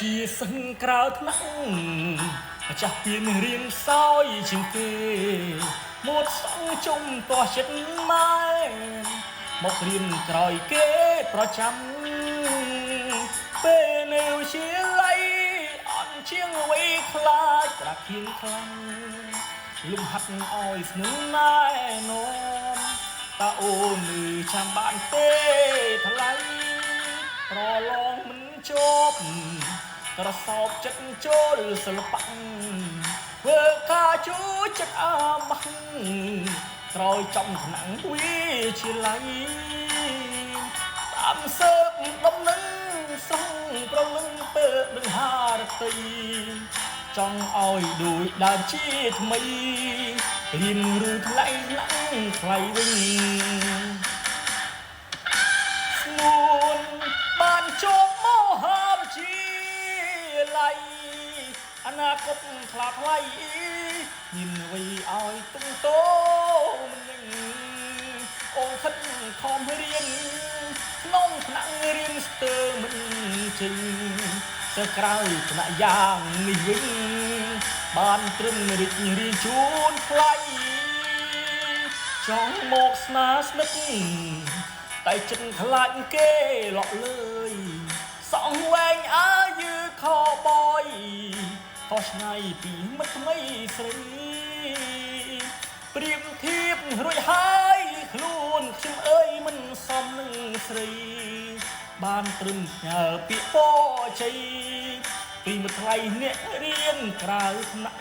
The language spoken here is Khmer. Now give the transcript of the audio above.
ជាសឹងក្រៅថ្នាក់ម្ចាស់ពៀនរៀនសោយជាងគេមកសងជុំតោះចិត្តម៉ែមករៀនក្រោយគេប្រចាំពេលនៅជាលៃអន់ជាងអ្វីខ្លាចប្រាក់គៀនខ្លាំងលំហាត់ឲ្យស្នឹងណែនាំតើអូននៅចាំបានទេថ្លៃប្រឡងមិនជប់ក្រសោបចិត្តចូលសិល្បៈធ្វើការជួយចិត្តអាម៉ាស់ក្រោយចំថ្នាំងវាជាលៃតាមសើបដំណឹងស្រង់ប្រលឹងទៅនឹងហារតីចង់ឲ្យដូចដើមជាថ្មីរៀនឬថ្លៃឡើងថ្លៃវិញស្នួនបានជាប់មកហាមជាលៃអនាគតថ្លាថ្លៃមានអ្វីឲ្យទុំតោមិនវិញអូនខិតខំរៀនក្នុងថ្នាក់រៀនស្ទើរមិនចេញទៅក្រៅថ្នាក់យ៉ាងនេះវិញបានត្រឹមរីករាយជូនថ្លៃចង់មកស្នាស្និទ្ធតែចិត្តខ្លាចគេលក់លើយសងវែងអើយឺខបយខុសឆ្ងាយពីមិត្តថ្មីស្រីព្រៀបធៀបរួចហើយខ្លួនខ្ញុំអើយមិនសមនឹងស្រីបានត្រឹមផ្ញើពាក្យពរជ័យពីមួយថ្លៃអ្នករៀនក្រៅថ្នាក់